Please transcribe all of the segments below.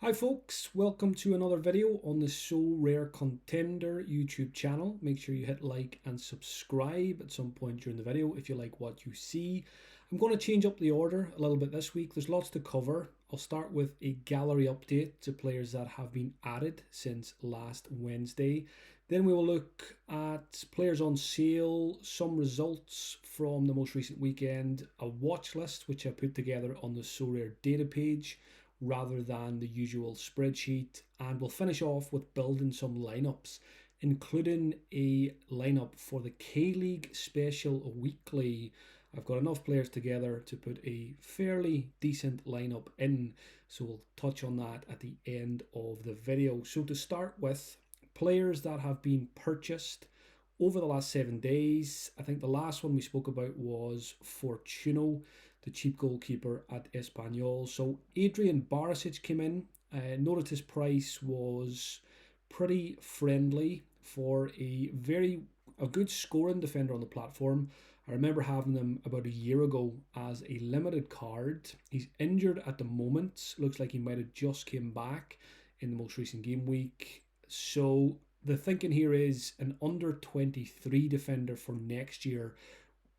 Hi folks, welcome to another video on the Sorare Contender YouTube channel. Make sure you hit like and subscribe at some point during the video if you like what you see. I'm going to change up the order a little bit this week. There's lots to cover. I'll start with a gallery update to players that have been added since last Wednesday. Then we will look at players on sale, some results from the most recent weekend, a watch list which I put together on the Sorare data page rather than the usual spreadsheet, and we'll finish off with building some lineups, including a lineup for the K-League Special Weekly. I've got enough players together to put a fairly decent lineup in, so we'll touch on that at the end of the video. So to start with, players that have been purchased over the last 7 days. I think the last one we spoke about was Fortuno, the cheap goalkeeper at Espanyol. So Adrian Barisic came in. Noticed his price was pretty friendly for a good scoring defender on the platform. I remember having them about a year ago as a limited card. He's injured at the moment. Looks like he might have just came back in the most recent game week. So the thinking here is an under 23 defender for next year.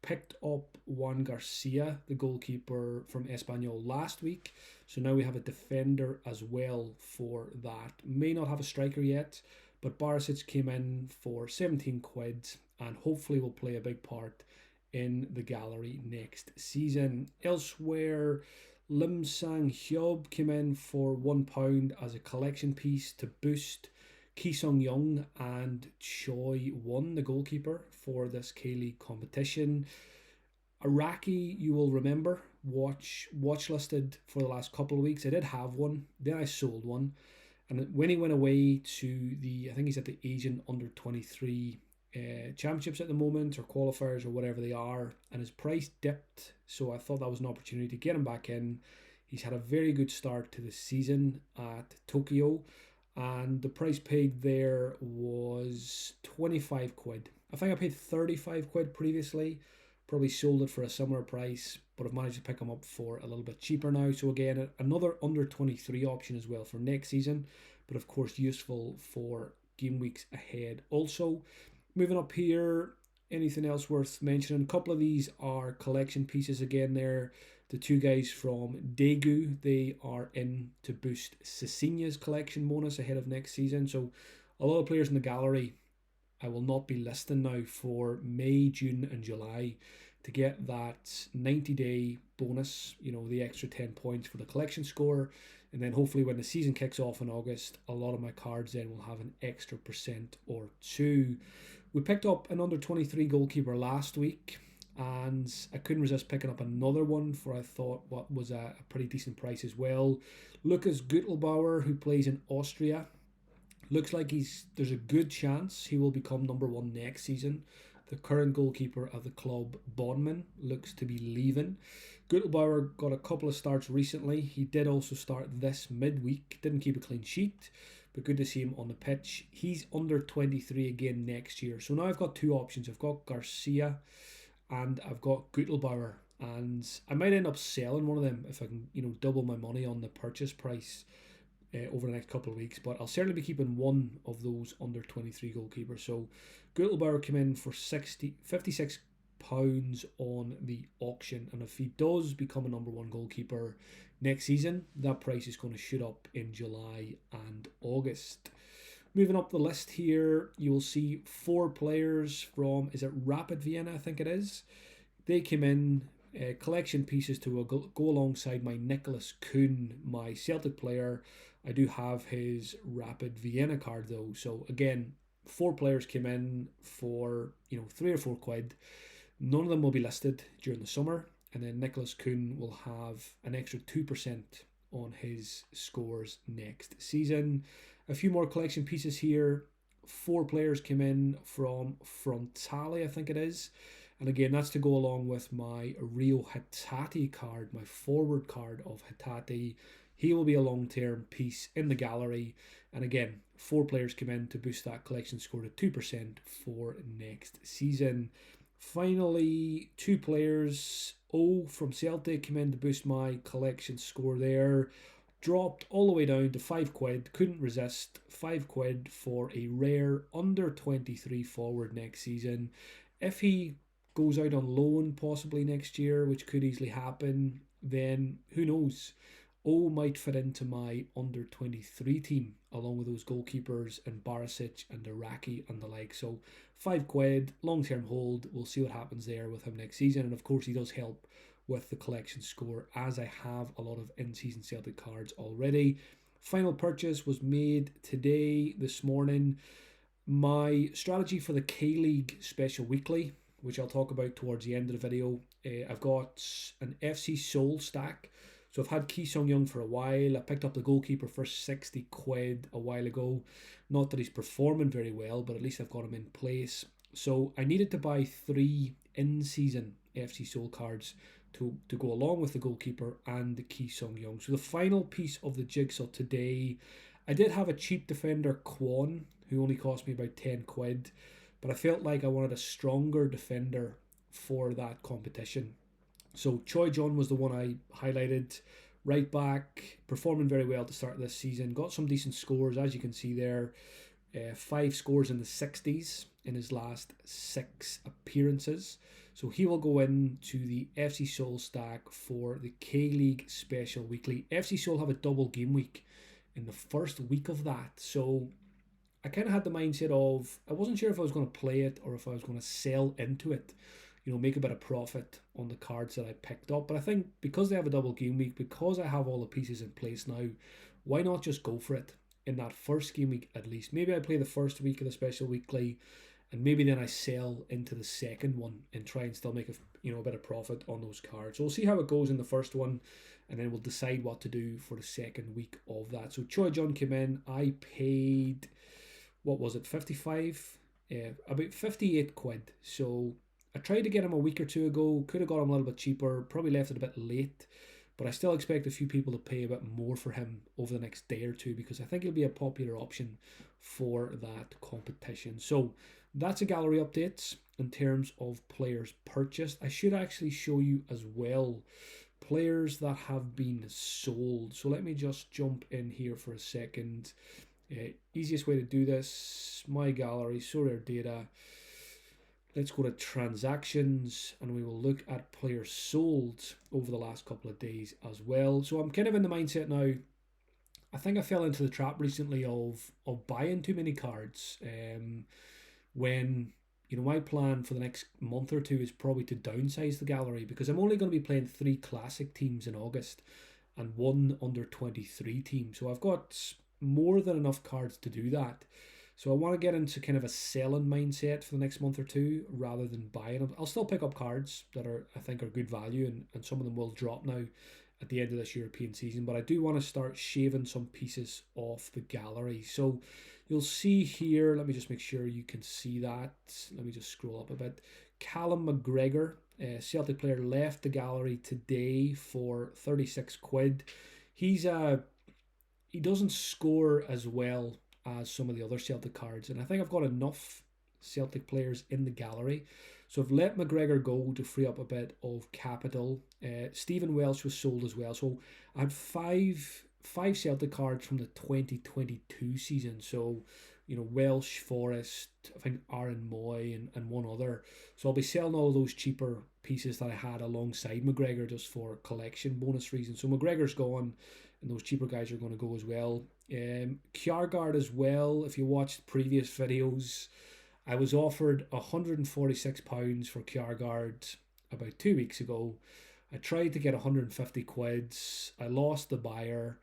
Picked up Juan Garcia, the goalkeeper from Espanyol last week. So now we have a defender as well for that. May not have a striker yet, but Barisic came in for 17 quid and hopefully will play a big part in the gallery next season. Elsewhere, Lim Sang Hyob came in for £1 as a collection piece to boost Ki Sung Young and Choi Won, the goalkeeper for this K-League competition. Iraqi, you will remember, watchlisted for the last couple of weeks. I did have one, then I sold one. And when he went away to I think he's at the Asian Under 23 championships at the moment, or qualifiers, or whatever they are, and his price dipped. So I thought that was an opportunity to get him back in. He's had a very good start to the season at Tokyo, and the price paid there was 25 quid. I think I paid 35 quid previously. Probably sold it for a similar price, but I've managed to pick them up for a little bit cheaper now. So again, another under 23 option as well for next season, but of course useful for game weeks ahead. Also, moving up here, anything else worth mentioning? A couple of these are collection pieces again there. The two guys from Daegu, they are in to boost Cecinha's collection bonus ahead of next season. So a lot of players in the gallery I will not be listing now for May, June and July to get that 90-day bonus, the extra 10 points for the collection score. And then hopefully when the season kicks off in August, a lot of my cards then will have an extra percent or two. We picked up an under 23 goalkeeper last week, and I couldn't resist picking up another one for I thought what was a pretty decent price as well. Lukas Guttelbauer, who plays in Austria. Looks like there's a good chance he will become number one next season. The current goalkeeper of the club, Bonman, looks to be leaving. Guttelbauer got a couple of starts recently. He did also start this midweek. Didn't keep a clean sheet, but good to see him on the pitch. He's under 23 again next year. So now I've got two options. I've got Garcia and I've got Guttelbauer. And I might end up selling one of them if I can, double my money on the purchase price over the next couple of weeks, but I'll certainly be keeping one of those under 23 goalkeepers. So Guttelbauer came in for £56 on the auction, and if he does become a number one goalkeeper next season, that price is going to shoot up in July and August. Moving up the list here, you will see four players from, is it Rapid Vienna, I think it is. They came in collection pieces to go alongside my Nicholas Kuhn, my Celtic player. I do have his Rapid Vienna card though. So again, four players came in for 3 or 4 quid. None of them will be listed during the summer, and then Nicholas Kuhn will have an extra 2% on his scores next season. A few more collection pieces here. 4 players came in from Frontale, I think it is. And again, that's to go along with my Rio Hatate card, my forward card of Hatate. He will be a long-term piece in the gallery. And again, 4 players come in to boost that collection score to 2% for next season. Finally, 2 players, from Celtic came in to boost my collection score there. dropped all the way down to £5. Couldn't resist. £5 for a rare under 23 forward next season. If he goes out on loan possibly next year, which could easily happen, then who knows? O might fit into my under 23 team along with those goalkeepers and Barisic and Iraqi and the like. So £5, long term hold. We'll see what happens there with him next season. And of course, he does help with the collection score as I have a lot of in season Celtic cards already. Final purchase was made today, this morning. My strategy for the K-League Special Weekly, which I'll talk about towards the end of the video. I've got an FC Seoul stack. So I've had Ki Sung-young for a while. I picked up the goalkeeper for £60 a while ago. Not that he's performing very well, but at least I've got him in place. So I needed to buy 3 in-season FC Seoul cards to go along with the goalkeeper and the Ki Sung-young. So the final piece of the jigsaw today, I did have a cheap defender, Kwon, who only cost me about £10, but I felt like I wanted a stronger defender for that competition. So Choi John was the one I highlighted. Right back, performing very well to start this season. Got some decent scores, as you can see there. 5 scores in the 60s in his last 6 appearances. So he will go into the FC Seoul stack for the K-League Special Weekly. FC Seoul have a double game week in the first week of that. So I kind of had the mindset of, I wasn't sure if I was going to play it or if I was going to sell into it. Make a bit of profit on the cards that I picked up. But I think because they have a double game week, because I have all the pieces in place now, why not just go for it in that first game week at least? Maybe I play the first week of the Special Weekly, and maybe then I sell into the second one and try and still make a bit of profit on those cards. So we'll see how it goes in the first one, and then we'll decide what to do for the second week of that. So Choi John came in. I paid, what was it, 55? About £58. So I tried to get him a week or two ago, could have got him a little bit cheaper, probably left it a bit late, but I still expect a few people to pay a bit more for him over the next day or two because I think he'll be a popular option for that competition. So that's a gallery update in terms of players purchased. I should actually show you as well players that have been sold. So let me just jump in here for a second. Easiest way to do this, my gallery, Sorare data. Let's go to transactions and we will look at players sold over the last couple of days as well. So I'm kind of in the mindset now. I think I fell into the trap recently of buying too many cards. When my plan for the next month or two is probably to downsize the gallery because I'm only going to be playing 3 classic teams in August and 1 under 23 team. So I've got more than enough cards to do that. So I want to get into kind of a selling mindset for the next month or two rather than buying. I'll still pick up cards that I think are good value and some of them will drop now at the end of this European season. But I do want to start shaving some pieces off the gallery. So you'll see here, let me just make sure you can see that. Let me just scroll up a bit. Callum McGregor, Celtic player, left the gallery today for £36. He doesn't score as well as some of the other Celtic cards, and I think I've got enough Celtic players in the gallery, so I've let McGregor go to free up a bit of capital. Stephen Welsh was sold as well, so I had five Celtic cards from the 2022 season. So Welsh, Forrest, I think Aaron Moy and one other. So I'll be selling all those cheaper pieces that I had alongside McGregor just for collection bonus reasons. So McGregor's gone and those cheaper guys are going to go as well. Kjaergaard as well. If you watched previous videos, I was offered £146 for Kjaergaard about 2 weeks ago. I tried to get £150. I lost the buyer.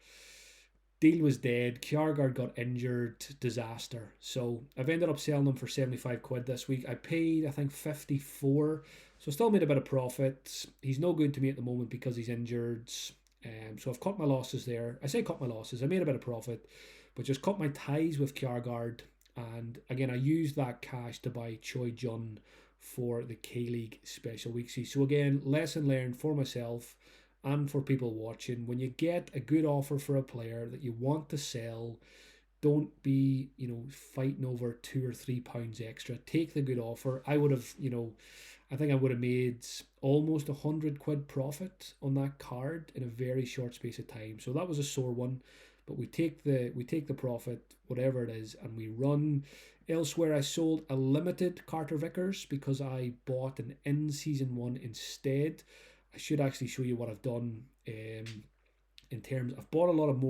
Deal was dead. Kjaergaard got injured. Disaster. So I've ended up selling them for £75 this week. I paid, I think, 54. So still made a bit of profit. He's no good to me at the moment because he's injured. So I've cut my losses there. I say cut my losses. I made a bit of profit, but just cut my ties with Kjaergaard. And again, I used that cash to buy Choi Jun for the K-League Special Weekly. So again, lesson learned for myself and for people watching. When you get a good offer for a player that you want to sell, don't be, fighting over £2 or £3 extra. Take the good offer. I would have, I think I would have made almost 100 quid profit on that card in a very short space of time. So that was a sore one. But we take the profit, whatever it is, and we run. Elsewhere, I sold a limited Carter Vickers because I bought an in-season one instead. I should actually show you what I've done. In terms, I've bought a lot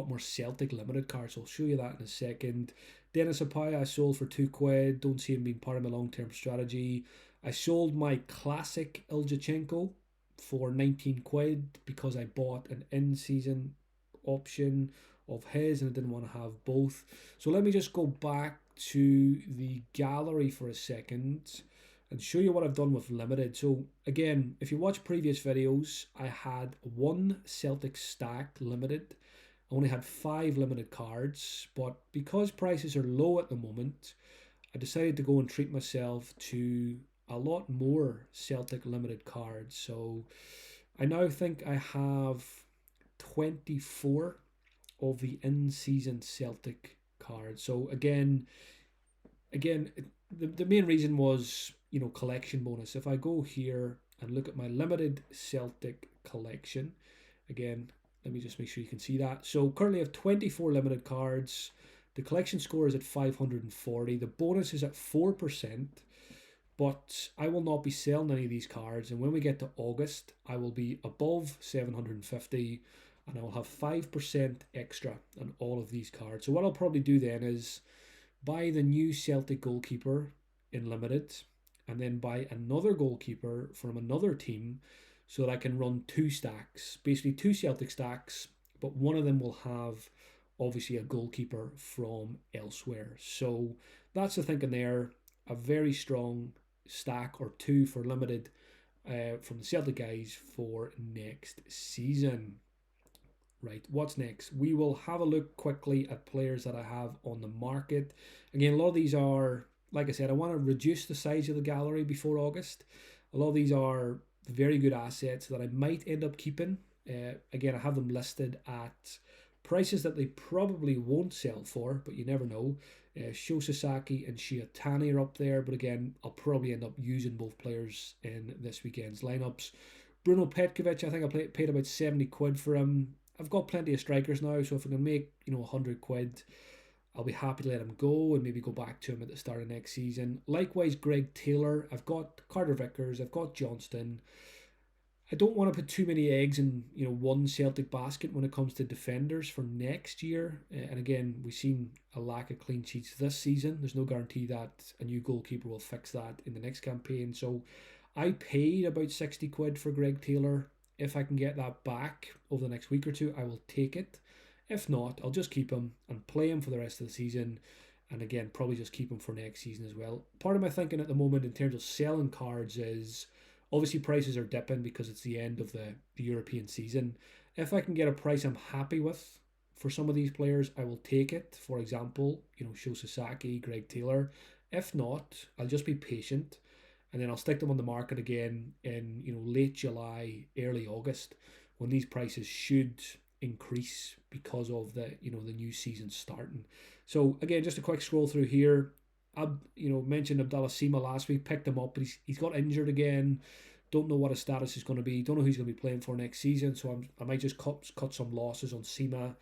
more Celtic limited cards. So I'll show you that in a second. Dennis Apaya I sold for 2 quid. Don't see him being part of my long-term strategy. I sold my classic Iljachenko for 19 quid because I bought an in-season option of his and I didn't want to have both. So let me just go back to the gallery for a second and show you what I've done with limited. So again, if you watch previous videos, I had one Celtic stack limited. I only had 5 limited cards, but because prices are low at the moment, I decided to go and treat myself to a lot more Celtic limited cards. So I now think I have 24 of the in-season Celtic cards. So again, the main reason was, collection bonus. If I go here and look at my limited Celtic collection, again, let me just make sure you can see that. So currently I have 24 limited cards. The collection score is at 540. The bonus is at 4%, but I will not be selling any of these cards. And when we get to August, I will be above 750 and I will have 5% extra on all of these cards. So what I'll probably do then is buy the new Celtic goalkeeper in limited and then buy another goalkeeper from another team so that I can run 2 stacks, basically 2 Celtic stacks, but one of them will have obviously a goalkeeper from elsewhere. So that's the thinking there. A very strong stack or 2 for limited from the Celtic guys for next season. Right, what's next? We will have a look quickly at players that I have on the market. Again, a lot of these are, like I said, I want to reduce the size of the gallery before August. A lot of these are very good assets that I might end up keeping. Again, I have them listed at prices that they probably won't sell for, but you never know. Sho Sasaki and Shiatani are up there, but again, I'll probably end up using both players in this weekend's lineups. Bruno Petkovic, I think I paid about 70 quid for him. I've got plenty of strikers now, so if I can make 100 quid, I'll be happy to let him go and maybe go back to him at the start of next season. Likewise, Greg Taylor. I've got Carter Vickers. I've got Johnston. I don't want to put too many eggs in one Celtic basket when it comes to defenders for next year. And again, we've seen a lack of clean sheets this season. There's no guarantee that a new goalkeeper will fix that in the next campaign. So I paid about 60 quid for Greg Taylor. If I can get that back over the next week or two, I will take it. If not, I'll just keep him and play him for the rest of the season. And again, probably just keep him for next season as well. Part of my thinking at the moment in terms of selling cards is obviously prices are dipping because it's the end of the European season. If I can get a price I'm happy with for some of these players, I will take it. For example, Sho Sasaki, Greg Taylor. If not, I'll just be patient. And then I'll stick them on the market again in late July, early August, when these prices should increase because of the the new season starting. So again, just a quick scroll through here. I mentioned Abdallah Sima last week, picked him up, but he's got injured again. Don't know what his status is going to be. Don't know who he's going to be playing for next season. So I might just cut some losses on Sima.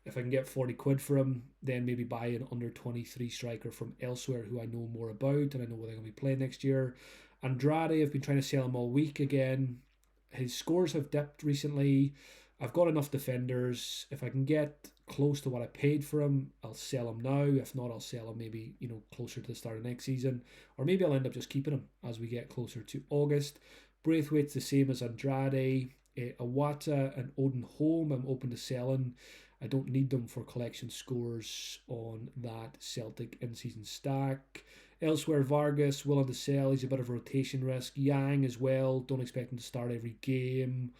If I can get 40 quid for him, then maybe buy an under 23 striker from elsewhere who I know more about and I know where they're going to be playing next year. Andrade, I've been trying to sell him all week again. His scores have dipped recently. I've got enough defenders. If I can get close to what I paid for him, I'll sell him now. If not, I'll sell him maybe closer to the start of next season. Or maybe I'll end up just keeping him as we get closer to August. Braithwaite's the same as Andrade. Iwata and Odin Holm, I'm open to selling. I don't need them for collection scores on that Celtic in-season stack. Elsewhere, Vargas, willing to sell. He's a bit of a rotation risk. Yang as well. Don't expect him to start every game.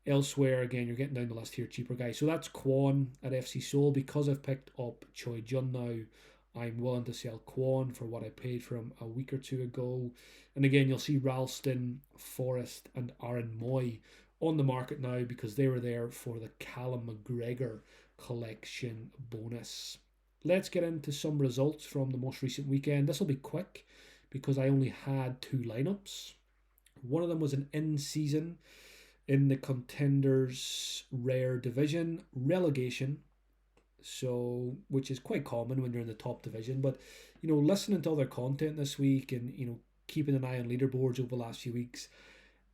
Elsewhere, again, you're getting down the list here, cheaper guys. So that's Kwon at FC Seoul. Because I've picked up Choi Jun now, I'm willing to sell Kwon for what I paid for him a week or two ago. And again, you'll see Ralston, Forrest, and Aaron Moy on the market now because they were there for the Callum McGregor collection bonus. Let's get into some results from the most recent weekend. This will be quick because I only had two lineups. One of them was an in-season in the Contenders Rare Division relegation, so which is quite common when you're in the top division. But listening to other content this week and keeping an eye on leaderboards over the last few weeks,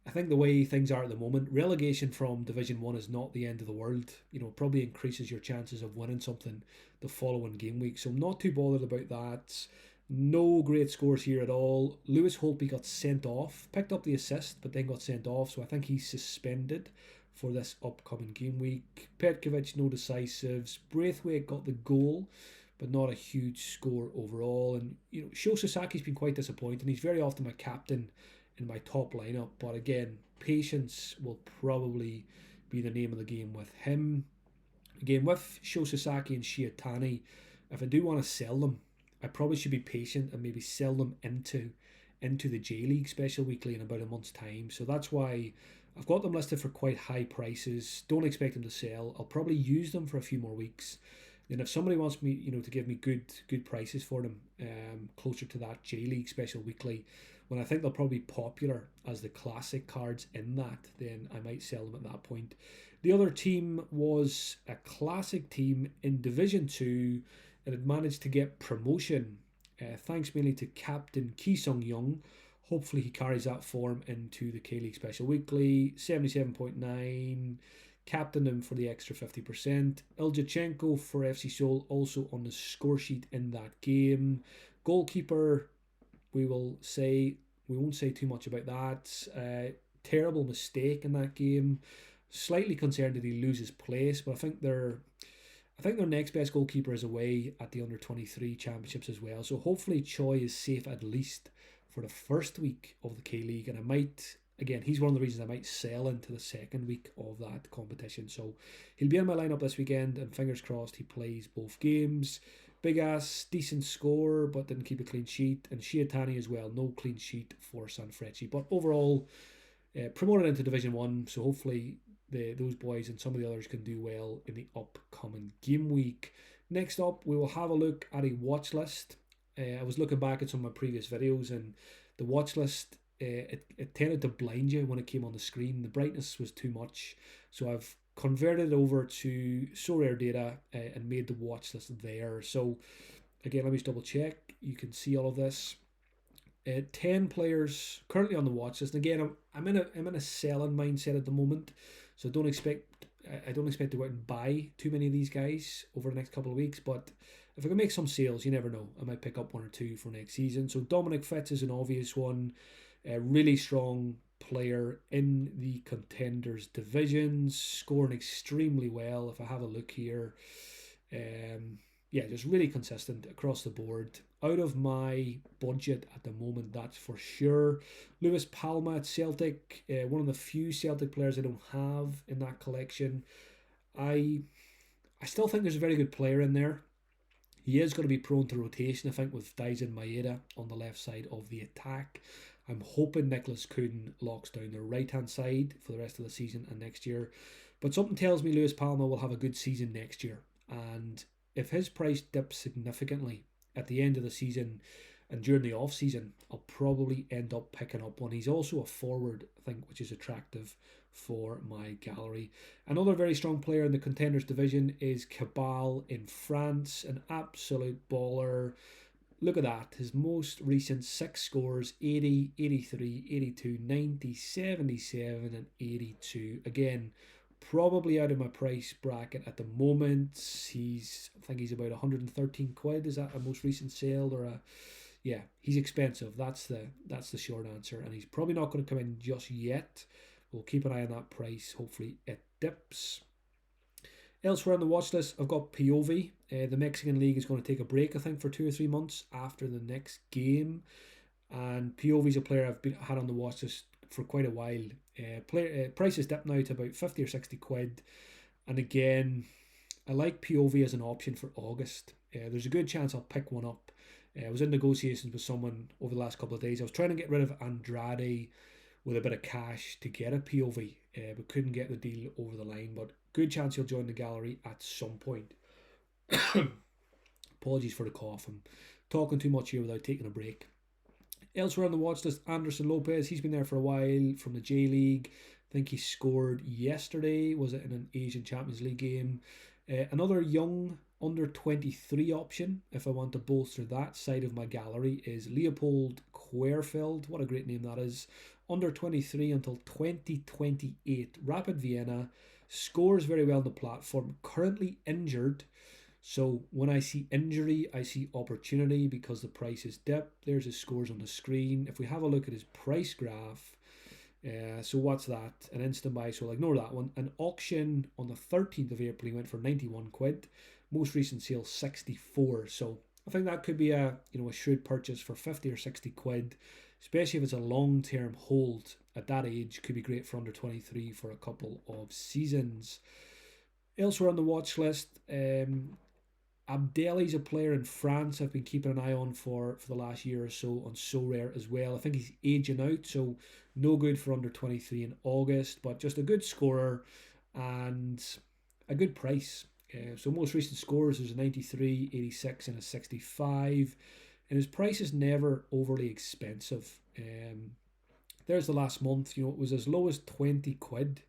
I think the way things are at the moment, relegation from Division 1 is not the end of the world. Probably increases your chances of winning something the following game week. So I'm not too bothered about that. No great scores here at all. Lewis Holtby got sent off, picked up the assist, but then got sent off. So I think he's suspended for this upcoming game week. Petkovic, no decisives. Braithwaite got the goal, but not a huge score overall. And, Sho Sasaki's been quite disappointing. He's very often my captain in my top lineup, but again, patience will probably be the name of the game with him. Again, with Sho Sasaki and Shiatani, if I do want to sell them, I probably should be patient and maybe sell them into the J League Special Weekly in about a month's time. So that's why I've got them listed for quite high prices. Don't expect them to sell. I'll probably use them for a few more weeks. Then if somebody wants me, to give me good prices for them, closer to that J League Special Weekly, when I think they'll probably be popular as the classic cards in that, then I might sell them at that point. The other team was a classic team in Division 2. It had managed to get promotion, thanks mainly to Captain Ki Sung Young. Hopefully he carries that form into the K-League Special Weekly. 77.9. Captain him for the extra 50%. Iljachenko for FC Seoul also on the score sheet in that game. Goalkeeper, we won't say too much about that. Terrible mistake in that game. Slightly concerned that he loses place, but I think their next best goalkeeper is away at the under-23 championships as well. So hopefully Choi is safe at least for the first week of the K-League, and I might, again, he's one of the reasons I might sell into the second week of that competition. So he'll be in my lineup this weekend, and fingers crossed he plays both games. Big ass, decent score, but didn't keep a clean sheet. And Shiatani as well, no clean sheet for Sanfrecce. But overall, promoted into Division 1, so hopefully those boys and some of the others can do well in the upcoming game week. Next up, we will have a look at a watch list. I was looking back at some of my previous videos, and the watch list, it tended to blind you when it came on the screen. The brightness was too much, so I've converted it over to Sorare data and made the watch list there. So again, let me just double check. You can see all of this. 10 players currently on the watch list. And again, I'm in a selling mindset at the moment, so I don't expect to go out and buy too many of these guys over the next couple of weeks. But if I can make some sales, you never know. I might pick up one or two for next season. So Dominic Fitz is an obvious one. A really strong player in the Contenders divisions, scoring extremely well. If I have a look here, just really consistent across the board. Out of my budget at the moment, that's for sure. Lewis Palma at Celtic, one of the few Celtic players I don't have in that collection. I still think there's a very good player in there. He is going to be prone to rotation, I think, with Daisen Maeda on the left side of the attack. I'm hoping Nicholas Kuhn locks down the right-hand side for the rest of the season and next year. But something tells me Lewis Palma will have a good season next year. And if his price dips significantly at the end of the season and during the off-season, I'll probably end up picking up one. He's also a forward, I think, which is attractive for my gallery. Another very strong player in the Contenders division is Cabal in France, an absolute baller. Look at that. His most recent 6 scores, 80, 83, 82, 90, 77 and 82. Again, probably out of my price bracket at the moment. I think he's about 113 quid. Is that a most recent sale or a... Yeah, he's expensive. That's the short answer, and he's probably not going to come in just yet. We'll keep an eye on that price. Hopefully it dips. Elsewhere on the watch list, I've got POV. The Mexican League is going to take a break, I think, for 2 or 3 months after the next game. And POV's a player I've had on the watch list for quite a while. Price is dipped now to about 50 or 60 quid. And again, I like POV as an option for August. There's a good chance I'll pick one up. I was in negotiations with someone over the last couple of days. I was trying to get rid of Andrade with a bit of cash to get a POV, but couldn't get the deal over the line. But good chance he'll join the gallery at some point. Apologies for the cough. I'm talking too much here without taking a break. Elsewhere on the watch list, Anderson Lopez. He's been there for a while from the J League. I think he scored yesterday. Was it in an Asian Champions League game? Another young under 23 option, if I want to bolster that side of my gallery, is Leopold Querfeld. What a great name that is. Under 23 until 2028. Rapid Vienna. Scores very well on the platform. Currently injured. So when I see injury, I see opportunity because the price is dipped. There's his scores on the screen. If we have a look at his price graph, so what's that? An instant buy, so I'll ignore that one. An auction on the 13th of April, he went for 91 quid. Most recent sale 64. So I think that could be a shrewd purchase for 50 or 60 quid, especially if it's a long-term hold at that age. Could be great for under 23 for a couple of seasons. Elsewhere on the watch list, Abdelli's a player in France I've been keeping an eye on for the last year or so on Sorare as well. I think he's aging out, so no good for under 23 in August, but just a good scorer and a good price. So most recent scores, there's a 93, 86 and a 65, and his price is never overly expensive. There's the last month, it was as low as 20 quid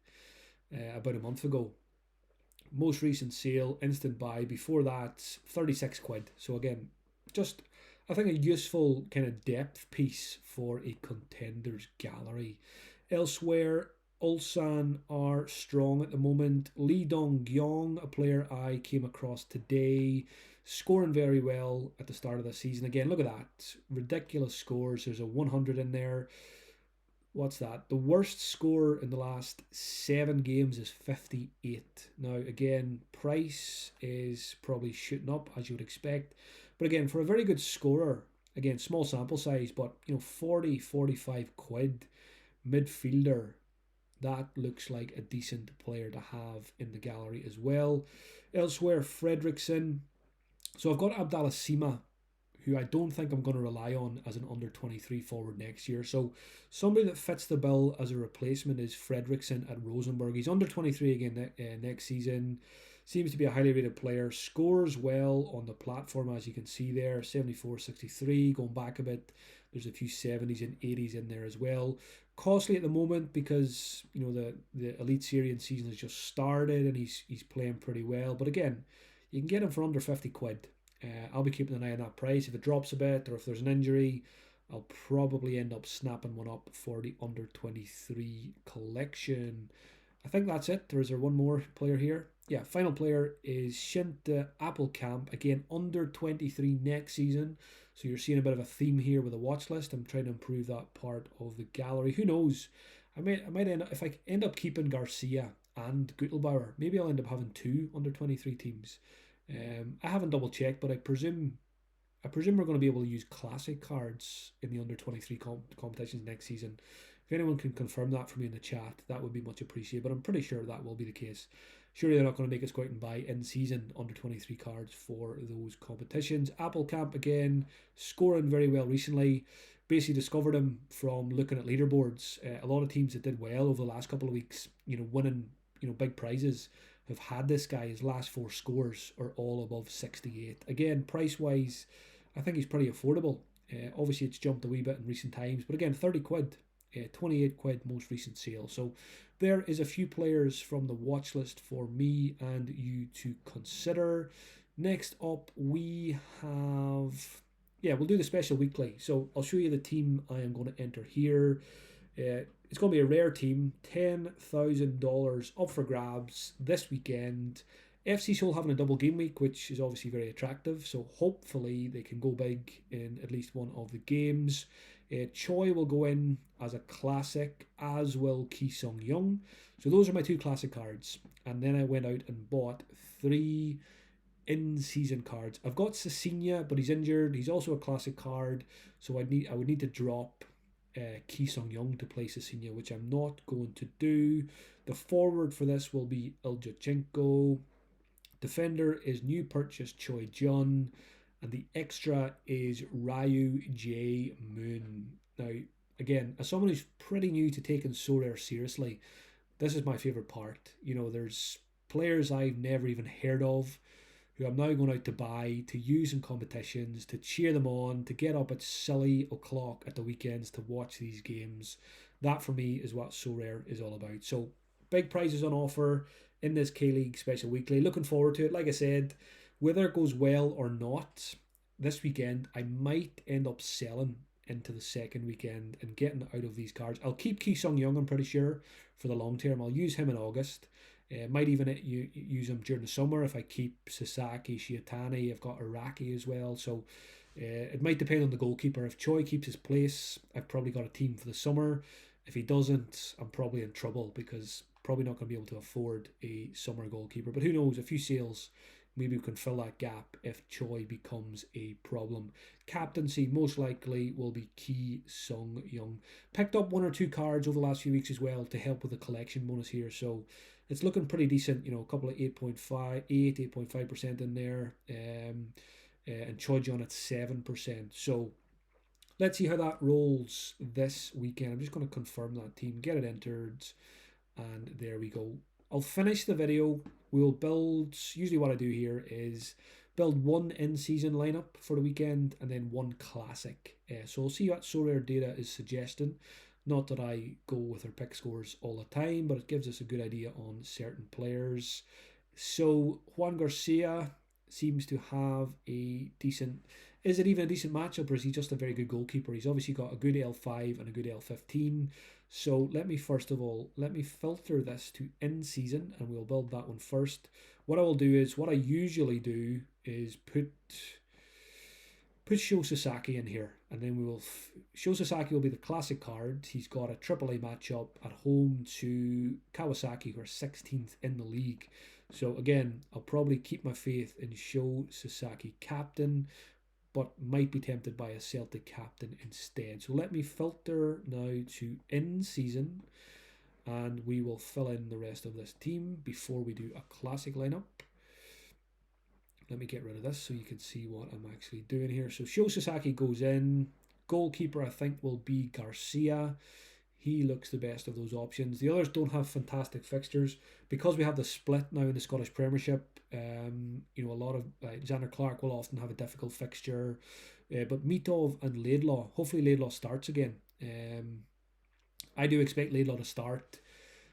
about a month ago. Most recent sale, instant buy. Before that, 36 quid. So again, just I think a useful kind of depth piece for a Contenders gallery. Elsewhere, Ulsan are strong at the moment. Lee Dong-gyong, a player I came across today, scoring very well at the start of the season. Again, look at that. Ridiculous scores. There's a 100 in there. What's that? The worst score in the last 7 games is 58. Now, again, price is probably shooting up, as you would expect. But again, for a very good scorer, again, small sample size, but 40, 45 quid midfielder, that looks like a decent player to have in the gallery as well. Elsewhere, Fredrickson. So I've got Abdallah Sima, who I don't think I'm going to rely on as an under 23 forward next year. So somebody that fits the bill as a replacement is Fredrickson at Rosenborg. He's under 23 again next season. Seems to be a highly rated player. Scores well on the platform, as you can see there. 74, 63. Going back a bit, there's a few 70s and 80s in there as well. Costly at the moment because the Elite Syrian season has just started and he's playing pretty well. But again, you can get him for under 50 quid. I'll be keeping an eye on that price. If it drops a bit or if there's an injury, I'll probably end up snapping one up for the under 23 collection. I think that's it. Or is there one more player here? Yeah, final player is Shinta Appelkamp. Again, under 23 next season. So you're seeing a bit of a theme here with a watch list. I'm trying to improve that part of the gallery. Who knows? I might end up, if I end up keeping Garcia and Gutelbauer, maybe I'll end up having 2 under 23 teams. I haven't double checked, but I presume we're going to be able to use classic cards in the under 23 competitions next season. If anyone can confirm that for me in the chat, that would be much appreciated. But I'm pretty sure that will be the case. Surely they're not going to make us go out and buy in-season under 23 cards for those competitions. Appelkamp again, scoring very well recently. Basically discovered him from looking at leaderboards. A lot of teams that did well over the last couple of weeks, winning big prizes, have had this guy. His last 4 scores are all above 68. Again, price-wise, I think he's pretty affordable. Obviously, it's jumped a wee bit in recent times, but again, 30 quid, 28 quid most recent sale. So there is a few players from the watch list for me and you to consider. Next up, we have... we'll do the special weekly. So I'll show you the team I am going to enter here. It's going to be a rare team, $10,000 up for grabs this weekend. FC Seoul having a double game week, which is obviously very attractive, so hopefully they can go big in at least one of the games. Choi will go in as a classic, as will Ki Sung Young. So those are my 2 classic cards. And then I went out and bought 3 in-season cards. I've got Cecilia, but he's injured. He's also a classic card, so I would need to drop Ki Sung Young to play Cecilia, which I'm not going to do. The forward for this will be Iljachenko. Defender is new purchase Choi Jun, and the extra is Ryu J Moon. Now, again, as someone who's pretty new to taking Sorare seriously, this is my favourite part. There's players I've never even heard of who I'm now going out to buy, to use in competitions, to cheer them on, to get up at silly o'clock at the weekends to watch these games. That for me is what Sorare is all about. So big prizes on offer in this K-League Special Weekly. Looking forward to it. Like I said, whether it goes well or not, this weekend I might end up selling into the second weekend and getting out of these cards. I'll keep Ki Sung Young, I'm pretty sure, for the long term. I'll use him in August. Might even use him during the summer if I keep Sasaki, Shiatani. I've got Iraqi as well. So it might depend on the goalkeeper. If Choi keeps his place, I've probably got a team for the summer. If he doesn't, I'm probably in trouble because probably not going to be able to afford a summer goalkeeper. But who knows? A few sales, maybe we can fill that gap if Choi becomes a problem. Captaincy most likely will be Ki Sung Young. Picked up one or two cards over the last few weeks as well to help with the collection bonus here. So it's looking pretty decent. You know, a couple of 8.5% in there. And Choi John at 7%. So let's see how that rolls this weekend. I'm just going to confirm that team, get it entered, and there we go. I'll finish the video. We'll build, usually what I do here is build one in-season lineup for the weekend and then one classic. So we'll see what Sorare data is suggesting. Not that I go with our pick scores all the time, but it gives us a good idea on certain players. So Juan Garcia seems to have a decent... Is it even a decent matchup, or is he just a very good goalkeeper? He's obviously got a good L5 and a good L15. So let me first of all, let me filter this to in-season, and we'll build that one first. What I will do is, what I usually do is put Sho Sasaki in here, and then we will... Sho Sasaki will be the classic card. He's got a AAA matchup at home to Kawasaki, who are 16th in the league. So again, I'll probably keep my faith in Sho Sasaki captain, but might be tempted by a Celtic captain instead. So let me filter now to in-season, and we will fill in the rest of this team before we do a classic lineup. Let me get rid of this so you can see what I'm actually doing here. So Sho Sasaki goes in. Goalkeeper, I think, will be Garcia. He looks the best of those options. The others don't have fantastic fixtures. Because we have the split now in the Scottish Premiership, you know, a lot of Xander Clark will often have a difficult fixture. But Mitov and Laidlaw, hopefully Laidlaw starts again. I do expect Laidlaw to start,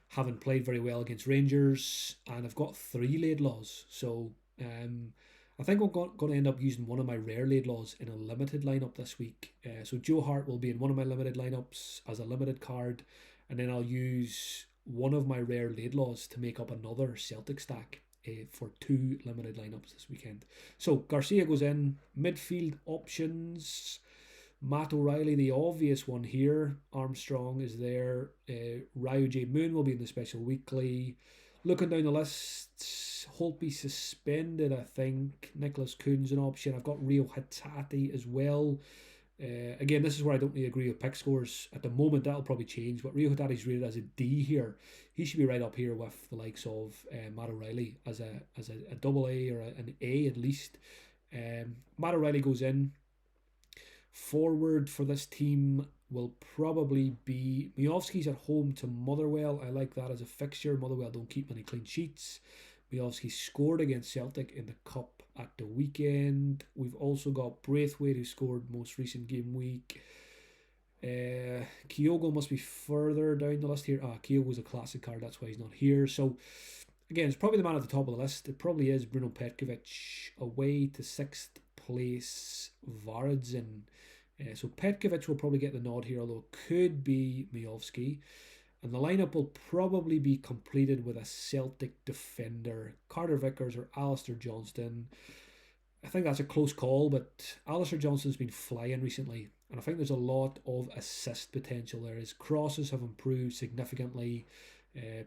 having played very well against Rangers, and I've got 3 Laidlaws. So I think I'm going to end up using one of my rare Laidlaws in a limited lineup this week. So Joe Hart will be in one of my limited lineups as a limited card, and then I'll use one of my rare Laidlaws to make up another Celtic stack for 2 limited lineups this weekend. So Garcia goes in. Midfield options. Matt O'Reilly, the obvious one here. Armstrong is there. Ryu J. Moon will be in the special weekly. Looking down the list, Holtby suspended, I think. Nicholas Kuhn's an option. I've got Rio Hitati as well. Again, this is where I don't really agree with pick scores. At the moment, that'll probably change, but Rio Hitati's rated as a D here. He should be right up here with the likes of Matt O'Reilly as a double A or an A at least. Matt O'Reilly goes in. Forward for this team will probably be... Miovski's at home to Motherwell. I like that as a fixture. Motherwell don't keep many clean sheets. Miovski scored against Celtic in the Cup at the weekend. We've also got Braithwaite, who scored most recent game week. Kyogo must be further down the list here. Kyogo's a classic card, that's why he's not here. So, again, it's probably the man at the top of the list. It probably is Bruno Petkovic, away to 6th place Varadzin. So Petkovic will probably get the nod here, although it could be Miovski. And the lineup will probably be completed with a Celtic defender, Carter Vickers or Alistair Johnston. I think that's a close call, but Alistair Johnston's been flying recently, and I think there's a lot of assist potential there. His crosses have improved significantly.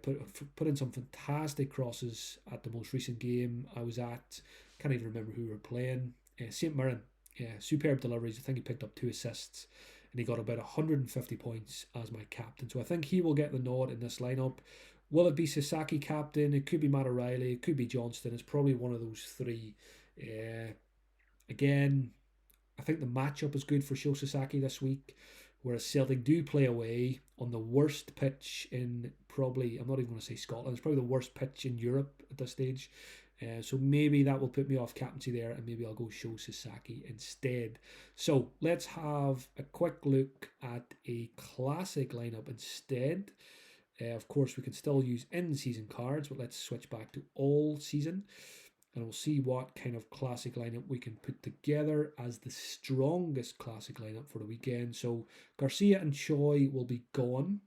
Put in some fantastic crosses at the most recent game I was at. Can't even remember who we were playing. St. Mirren. Yeah, superb deliveries. I think he picked up 2 assists, and he got about 150 points as my captain. So I think he will get the nod in this lineup. Will it be Sasaki captain? It could be Matt O'Reilly. It could be Johnston. It's probably one of those 3. Again, I think the matchup is good for Sho Sasaki this week, whereas Celtic do play away on the worst pitch in probably, I'm not even going to say Scotland, it's probably the worst pitch in Europe at this stage. So maybe that will put me off captaincy there, and maybe I'll go Sho Sasaki instead. So let's have a quick look at a classic lineup instead. Of course, we can still use in-season cards, but let's switch back to all-season, and we'll see what kind of classic lineup we can put together as the strongest classic lineup for the weekend. So Garcia and Choi will be gone.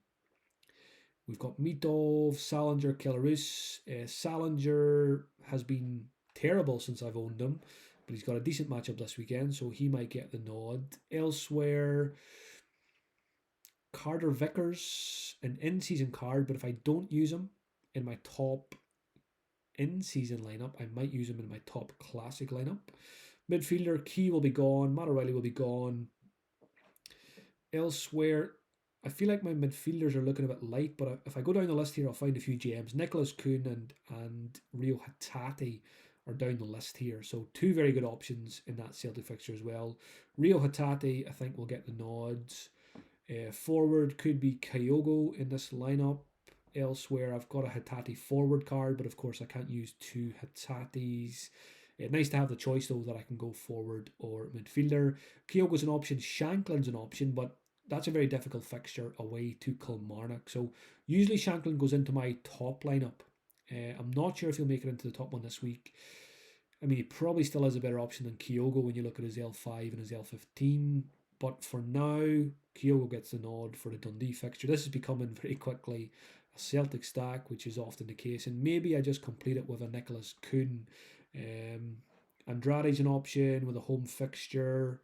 We've got Mitov, Salinger, Kelarus. Salinger has been terrible since I've owned him, but he's got a decent matchup this weekend, so he might get the nod. Elsewhere, Carter Vickers, an in-season card, but if I don't use him in my top in-season lineup, I might use him in my top classic lineup. Midfielder, Key will be gone. Matt O'Reilly will be gone. Elsewhere, I feel like my midfielders are looking a bit light, but if I go down the list here, I'll find a few gems. Nicholas Kuhn and Rio Hatate are down the list here. So two very good options in that Celtic fixture as well. Rio Hatate, I think, will get the nods. Forward could be Kyogo in this lineup. Elsewhere, I've got a Hatate forward card, but of course I can't use two Hatates. Nice to have the choice though that I can go forward or midfielder. Kyogo's an option, Shanklin's an option, but that's a very difficult fixture away to Kilmarnock. So usually Shanklin goes into my top lineup. I'm not sure if he'll make it into the top one this week. I mean, he probably still has a better option than Kyogo when you look at his L5 and his L15. But for now, Kyogo gets the nod for the Dundee fixture. This is becoming very quickly a Celtic stack, which is often the case. And maybe I just complete it with a Nicholas Kuhn. Andrade's an option with a home fixture.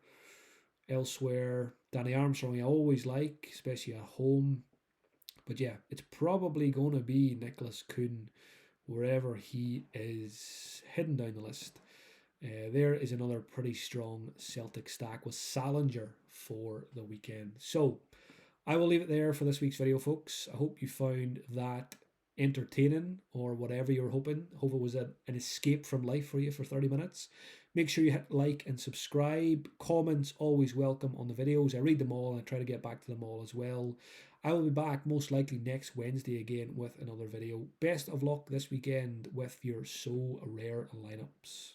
Elsewhere, Danny Armstrong I always like, especially at home. But yeah, it's probably going to be Nicholas Kuhn wherever he is hidden down the list. There is another pretty strong Celtic stack with Salinger for the weekend. So I will leave it there for this week's video, folks. I hope you found that entertaining or whatever you were hoping. Hope it was an escape from life for you for 30 minutes. Make sure you hit like and subscribe. Comments always welcome on the videos. I read them all and I try to get back to them all as well. I will be back most likely next Wednesday again with another video. Best of luck this weekend with your So Rare lineups.